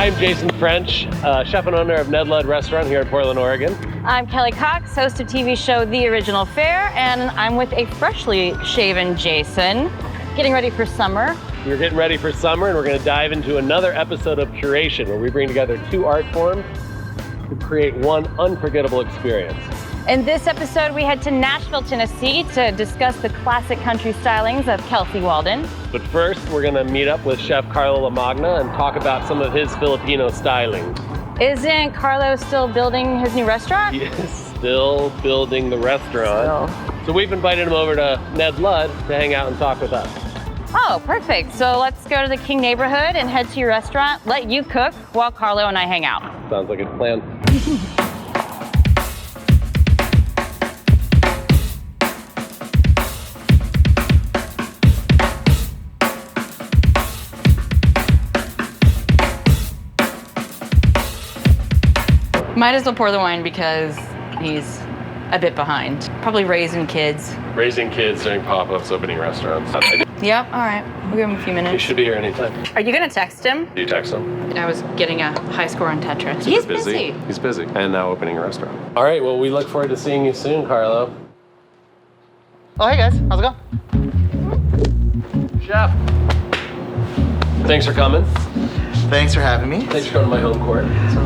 I'm Jason French, chef and owner of Ned Ludd Restaurant here in Portland, Oregon. I'm Kelly Cox, host of TV show The Original Fare, and I'm with a freshly shaven Jason, getting ready for summer. We're getting ready for summer, and we're going to dive into another episode of Curation, where we bring together two art forms to create one unforgettable experience. In this episode, we head to Nashville, Tennessee to discuss the classic country stylings of Kelsey Waldon. But first, we're going to meet up with Chef Carlo Lamagna and talk about some of his Filipino styling. Isn't Carlo still building his new restaurant? He is still building the restaurant. So we've invited him over to Ned Ludd to hang out and talk with us. Oh, perfect. So let's go to the King neighborhood and head to your restaurant, let you cook while Carlo and I hang out. Sounds like a plan. Might as well pour the wine because he's a bit behind. Probably raising kids. Raising kids during pop-ups, opening restaurants. Yep, all right. We'll give him a few minutes. He should be here anytime. Are you gonna text him? Do you text him? I was getting a high score on Tetris. He's busy. He's busy. And now opening a restaurant. All right, well, we look forward to seeing you soon, Carlo. Oh, hey guys, how's it going? Chef. Thanks for coming. Thanks for having me. Thanks for coming to my home court.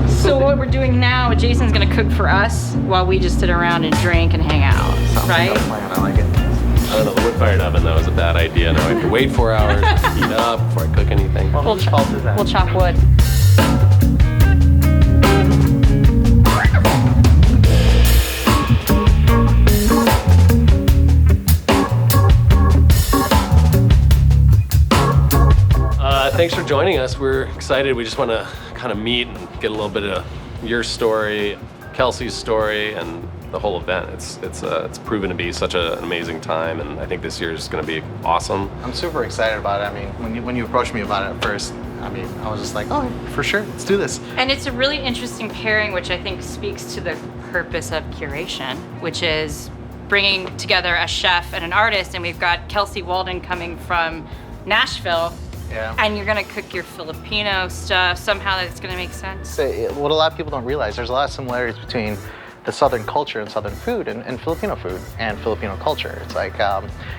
So what we're doing now, Jason's gonna cook for us while we just sit around and drink and hang out, right? I like it. I don't know, the wood-fired oven, that was a bad idea. Now I have to wait 4 hours to heat up before I cook anything. We'll chop wood. Thanks for joining us. We're excited. We just want to kind of meet and get a little bit of your story, Kelsey's story, and the whole event. It's proven to be such an amazing time, and I think this year is going to be awesome. I'm super excited about it. I mean, when you approached me about it at first, I mean, I was just like, oh, for sure, let's do this. And it's a really interesting pairing, which I think speaks to the purpose of curation, which is bringing together a chef and an artist, and we've got Kelsey Waldon coming from Nashville. Yeah. And you're gonna cook your Filipino stuff. Somehow that's gonna make sense. What a lot of people don't realize, there's a lot of similarities between the Southern culture and Southern food and Filipino food and Filipino culture. It's like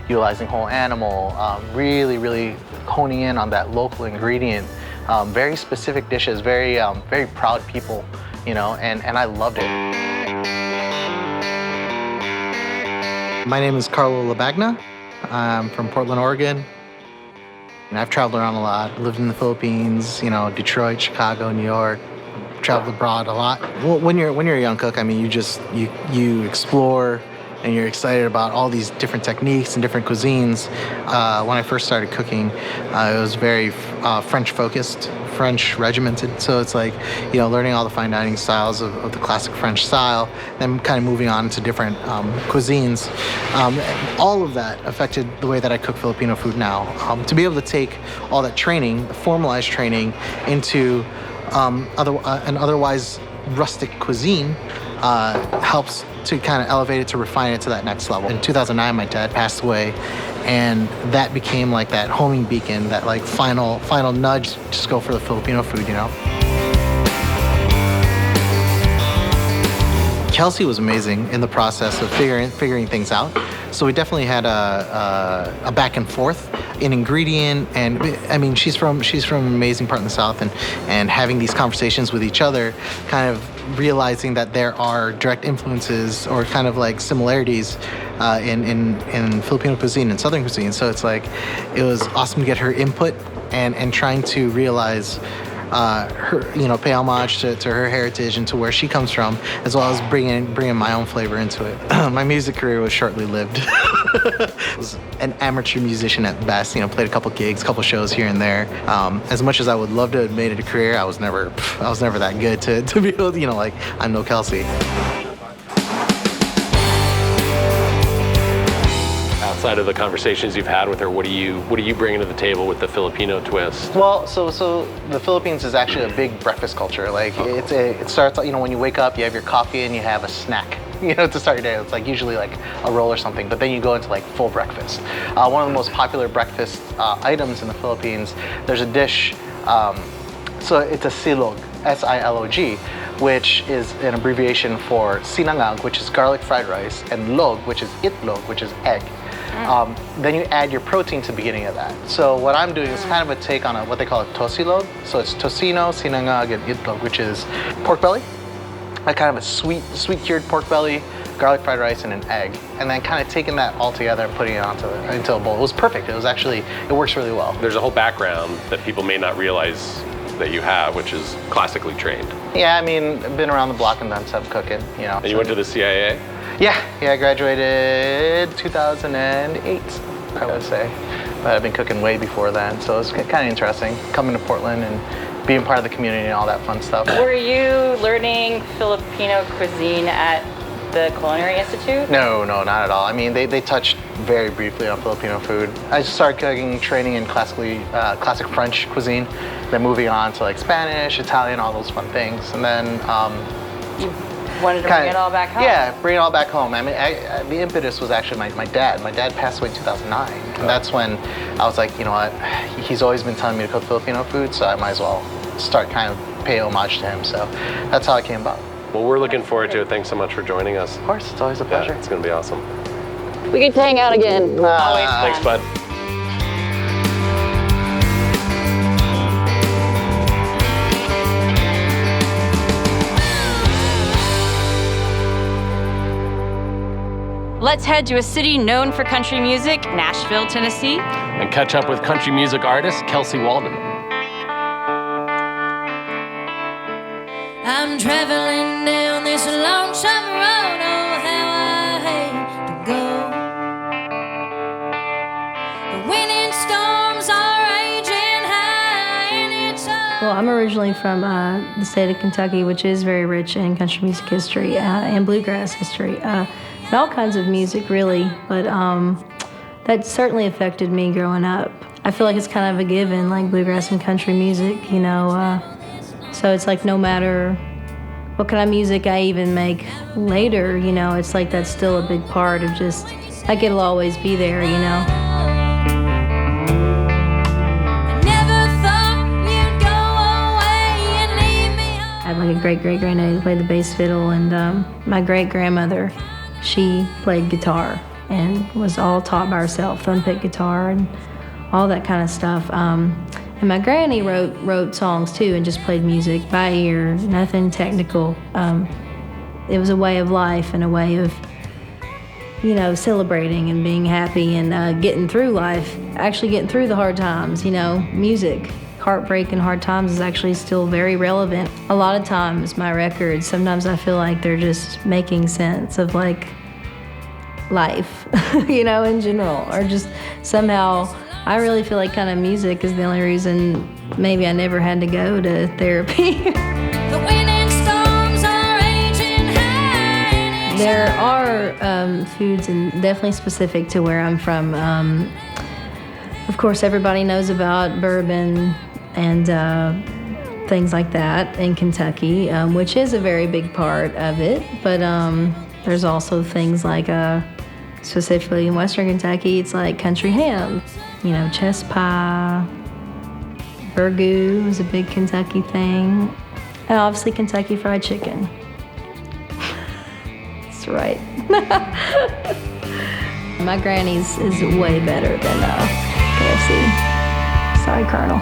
utilizing whole animal, really honing in on that local ingredient, very specific dishes, very proud people, you know, and I loved it. My name is Carlo Lamagna. I'm from Portland, Oregon. And I've traveled around a lot, lived in the Philippines, you know, Detroit, Chicago, New York, traveled abroad a lot. Well, when you're a young cook, I mean, you explore and you're excited about all these different techniques and different cuisines. When I first started cooking, it was very French focused, French regimented. So it's like, you know, learning all the fine dining styles of the classic French style, then kind of moving on to different cuisines. All of that affected the way that I cook Filipino food now. To be able to take all that training, the formalized training, into an otherwise rustic cuisine helps to kind of elevate it, to refine it to that next level. In 2009, my dad passed away, and that became like that homing beacon, that like final nudge to just go for the Filipino food, you know? Kelsey was amazing in the process of figuring things out. So we definitely had a back and forth in ingredient, and I mean, she's from an amazing part in the South, and having these conversations with each other, kind of realizing that there are direct influences or kind of like similarities in Filipino cuisine and Southern cuisine. So it's like, it was awesome to get her input and trying to realize her, you know, pay homage to her heritage and to where she comes from, as well as bringing my own flavor into it. My music career was shortly lived. I was an amateur musician at best, you know, played a couple gigs, couple shows here and there. As much as I would love to have made it a career, I was never that good to be able to, you know, like, I'm no Kelsie. Outside of the conversations you've had with her, what are you bringing to the table with the Filipino twist? Well, so the Philippines is actually a big breakfast culture. Like, it starts, you know, when you wake up, you have your coffee and you have a snack, you know, to start your day. It's like usually like a roll or something, but then you go into like full breakfast. One of the most popular breakfast items in the Philippines, there's a dish, So it's a silog, S-I-L-O-G, which is an abbreviation for sinangag, which is garlic fried rice, and log, which is itlog, which is egg. Then you add your protein to the beginning of that. So what I'm doing is kind of a take on what they call a tosilog. So it's tocino, sinangag, and itlog, which is pork belly, like kind of a sweet cured pork belly, garlic fried rice, and an egg. And then kind of taking that all together and putting it into a bowl. It was perfect. It works really well. There's a whole background that people may not realize that you have, which is classically trained. Yeah, I mean, I've been around the block and done some cooking, you know. And you went to the CIA? Yeah, I graduated 2008, I would say. But I've been cooking way before then, so it's kind of interesting coming to Portland and being part of the community and all that fun stuff. Were you learning Filipino cuisine at the Culinary Institute? No, not at all. I mean, they touched very briefly on Filipino food. I just started cooking, training in classic French cuisine, then moving on to like Spanish, Italian, all those fun things. And then You wanted to bring it all back home? Yeah, bring it all back home. I mean, the impetus was actually my dad. My dad passed away in 2009. And that's when I was like, you know what, he's always been telling me to cook Filipino food, so I might as well start kind of pay homage to him. So that's how it came about. Well, we're looking forward to it. Thanks so much for joining us. Of course, it's always a pleasure. Yeah, it's going to be awesome. We get to hang out again. Always fun. Thanks, bud. Let's head to a city known for country music, Nashville, Tennessee. And catch up with country music artist Kelsey Waldon. I'm traveling down this lonesome road, oh how I hate to go. The wind and storms are raging high and it's Well, I'm originally from the state of Kentucky, which is very rich in country music history and bluegrass history, and all kinds of music really, but that certainly affected me growing up. I feel like it's kind of a given, like bluegrass and country music, you know, so it's like no matter what kind of music I even make later, you know, it's like that's still a big part of just, like it'll always be there, you know. I had like a great-great-granddaddy that played the bass fiddle, and my great-grandmother, she played guitar and was all taught by herself, thumb-pick guitar and all that kind of stuff. And my granny wrote songs too and just played music by ear, nothing technical. It was a way of life and a way of, you know, celebrating and being happy and getting through life, actually getting through the hard times, you know, music. Heartbreak and hard times is actually still very relevant. A lot of times my records, sometimes I feel like they're just making sense of like life, you know, in general, or just somehow I really feel like kind of music is the only reason maybe I never had to go to therapy. the wind and storms are raging high. There are foods, and definitely specific to where I'm from. Of course, everybody knows about bourbon and things like that in Kentucky, which is a very big part of it. But there's also things like, specifically in Western Kentucky, it's like country ham, you know, chess pie, burgoo is a big Kentucky thing, and obviously Kentucky Fried Chicken. That's right. My granny's is way better than KFC. Sorry, Colonel.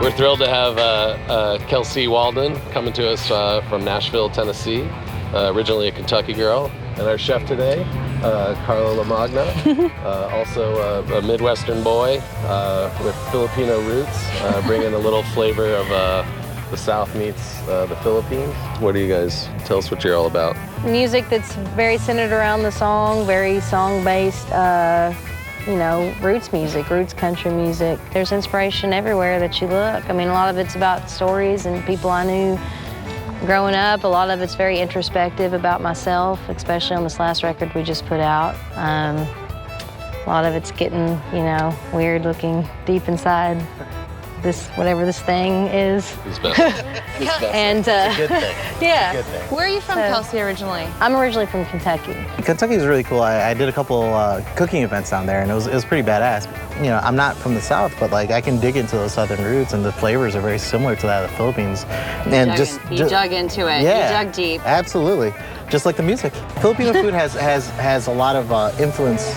We're thrilled to have Kelsey Waldon coming to us from Nashville, Tennessee, originally a Kentucky girl. And our chef today, Carlo Lamagna, also a Midwestern boy with Filipino roots, bringing a little flavor of the South meets the Philippines. What do you guys, tell us what you're all about? Music that's very centered around the song, very song-based, you know, roots music, roots country music. There's inspiration everywhere that you look. I mean, a lot of it's about stories and people I knew growing up. A lot of it's very introspective about myself, especially on this last record we just put out. A A lot of it's getting, you know, weird looking deep inside this, whatever this thing is. It's best. And Good thing. yeah. Good thing. Where are you from, So- Kelsie, originally? I'm originally from Kentucky. Kentucky is really cool. I did a couple cooking events down there, and it was pretty badass. You know, I'm not from the South, but like I can dig into those Southern roots, and the flavors are very similar to that of the Philippines. And You dug into it. Yeah, You dug deep. Absolutely, just like the music. Filipino food has a lot of influence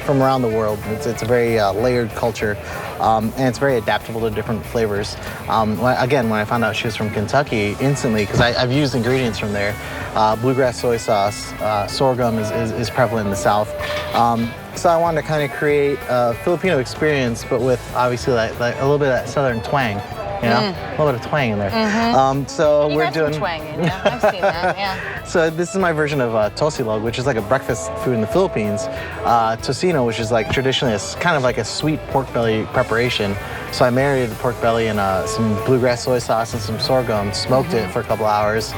from around the world. It's a very layered culture, and it's very adaptable to different flavors. When I found out she was from Kentucky, instantly, because I've used ingredients from there, bluegrass soy sauce, sorghum is prevalent in the South. So I wanted to kind of create a Filipino experience, but with obviously like a little bit of that Southern twang. You know, a little bit of twang in there. So You we're got some doing. twang in you. I've seen that, yeah. So this is my version of tosilog, which is like a breakfast food in the Philippines. Tocino, which is like traditionally kind of like a sweet pork belly preparation. So I marinated the pork belly in some bluegrass soy sauce and some sorghum, smoked it for a couple hours,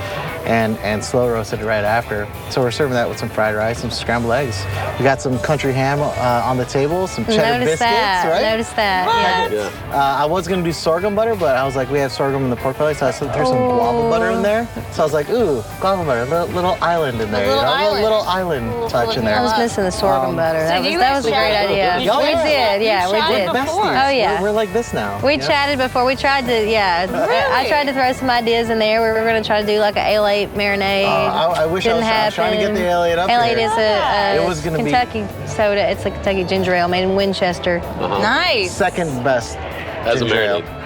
and slow roasted it right after. So we're serving that with some fried rice, some scrambled eggs. We got some country ham on the table, some cheddar biscuits, right? Noticed that, yeah. I was gonna do sorghum butter, but I was like, we have sorghum in the pork belly, so I threw some guava butter in there. So I was like, ooh, guava butter, little island in there, little island touch in there. I was missing the sorghum butter. That was a great idea. You We did, yeah, we did. Besties. Oh, yeah. We're like this now. We chatted before. We tried to, I tried to throw some ideas in there. We were going to try to do like an ale 8 marinade. I wish I was trying to get the ale 8 up Ale 8 there. is It was gonna be- Kentucky soda. It's a Kentucky ginger ale made in Winchester. Nice. Second best As a ginger ale. marinade.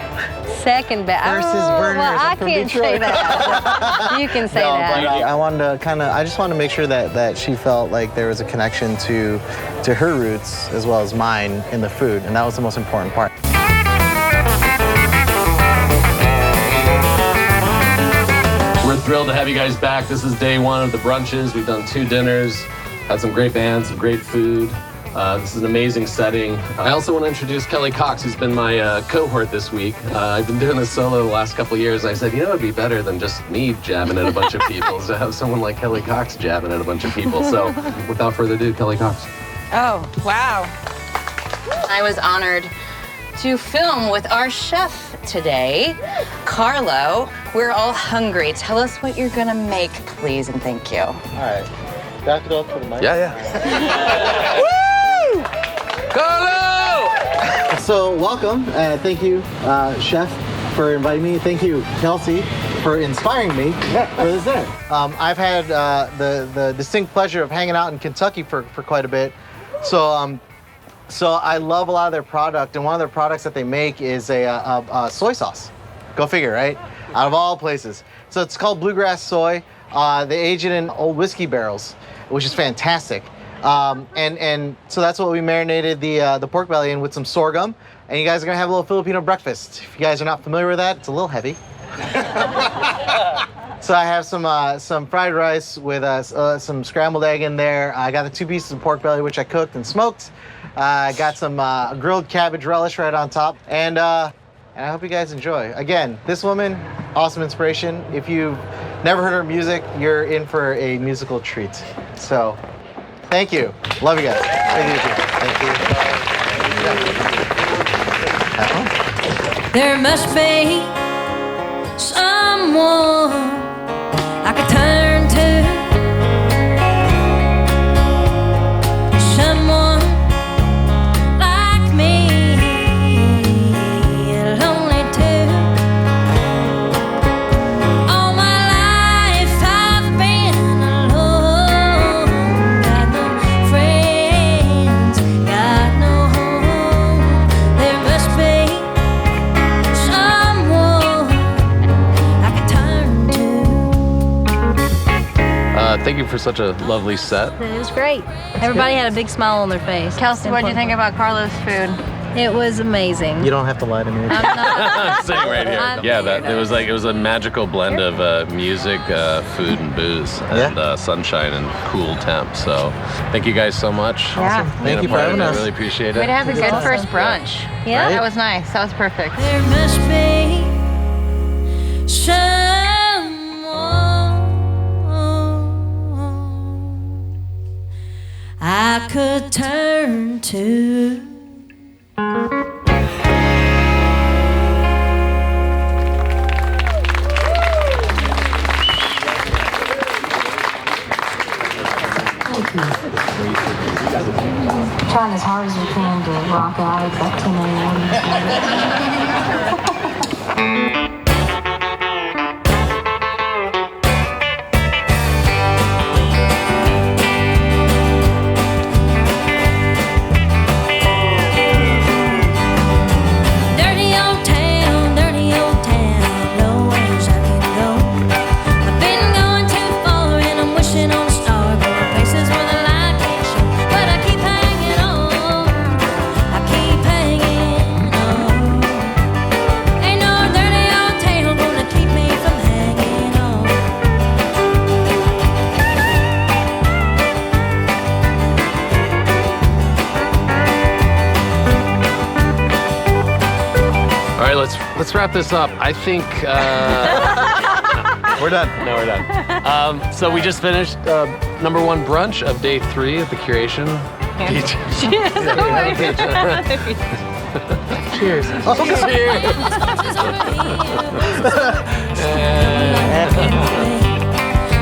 Second best. Versus Berners. Well, I I'm from can't say Detroit. that. You can say No, that. but I wanted to I just wanted to make sure that she felt like there was a connection to her roots as well as mine in the food, and that was the most important part. We're thrilled to have you guys back. This is day one of the brunches. We've done 2 dinners, had some great bands, some great food. This is an amazing setting. I also want to introduce Kelly Cox, who's been my cohort this week. I've been doing this solo the last couple of years. I said, you know, it'd be better than just me jabbing at a bunch of people, is to have someone like Kelly Cox jabbing at a bunch of people. So without further ado, Kelly Cox. Oh, wow. I was honored to film with our chef today, Carlo. We're all hungry. Tell us what you're gonna make, please, and thank you. All right. Back it up for the mic. Yeah. Carlo! So welcome, thank you, Chef, for inviting me. Thank you, Kelsie, for inspiring me for this dinner. I've had the distinct pleasure of hanging out in Kentucky for quite a bit. So I love a lot of their product, and one of their products that they make is a soy sauce. Go figure, right? Out of all places. So it's called bluegrass soy. They age it in old whiskey barrels, which is fantastic. And so that's what we marinated the pork belly in, with some sorghum. And you guys are gonna have a little Filipino breakfast. If you guys are not familiar with that, it's a little heavy. So I have some fried rice with some scrambled egg in there. I got the 2 pieces of pork belly, which I cooked and smoked. I got some grilled cabbage relish right on top. And I hope you guys enjoy. Again, this woman, awesome inspiration. If you've never heard her music, you're in for a musical treat. So, thank you. Love you guys. Thank you. Have fun. There must be someone I could turn to, someone like me, lonely too. All my life I've been alone, got no friends, got no home. There must be someone I could turn to. Thank you for such a lovely set. It was great. Everybody had a big smile on their face. Kelsie, what do you think about Carlo's food? It was amazing. You don't have to lie to me. I'm not, Sitting right here. I'm- Yeah, it was a magical blend of music, food, and booze, and sunshine and cool temp. So, thank you guys so much. Yeah. Thank you for having I us. really appreciate Way it. to have a good awesome. first brunch. Yeah. That was nice. That was perfect. There must be someone I could turn to. Trying as hard as we can to rock out. It's like 10 a.m. Let's wrap this up. I think we're done. No, we're done. So we just finished number 1 brunch of day 3 of the curation. Cheers. Cheers.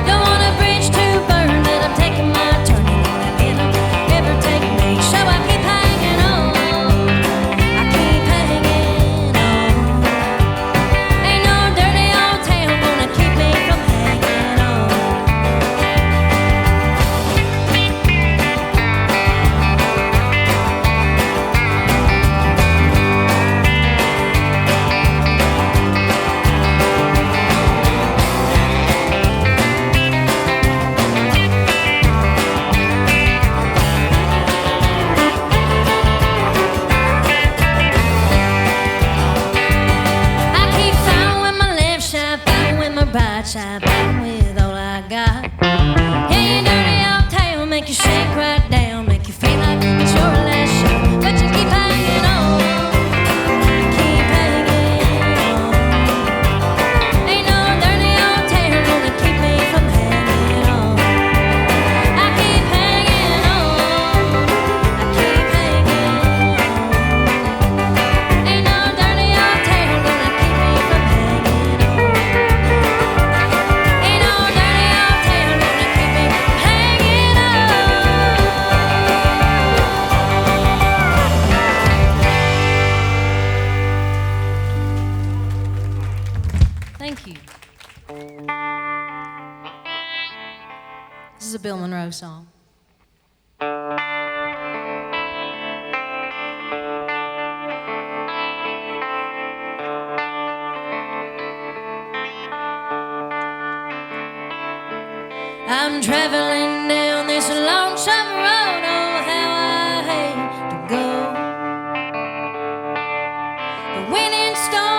Don't want a bridge to burn, but I'm taking my turn. Ain't gonna let 'em ever take me. So I keep hanging on. I keep hanging on. Ain't no dirty old town gonna keep me from hanging on. I keep fighting with my left side, fighting with my right side, fighting with all I got. Yeah, you dirty old town, make you shake right down, make you feel like it's your last show, but you keep hanging on, keep hanging on. Ain't no dirty old town gonna keep me from hanging on. I keep hanging on, I keep hanging on. Ain't no dirty old town gonna keep me from hanging on. Ain't no dirty old town gonna keep me from hanging on. Thank you. This is a Bill Monroe song. I'm traveling down this lonesome road, oh how I hate to go. The wind and storm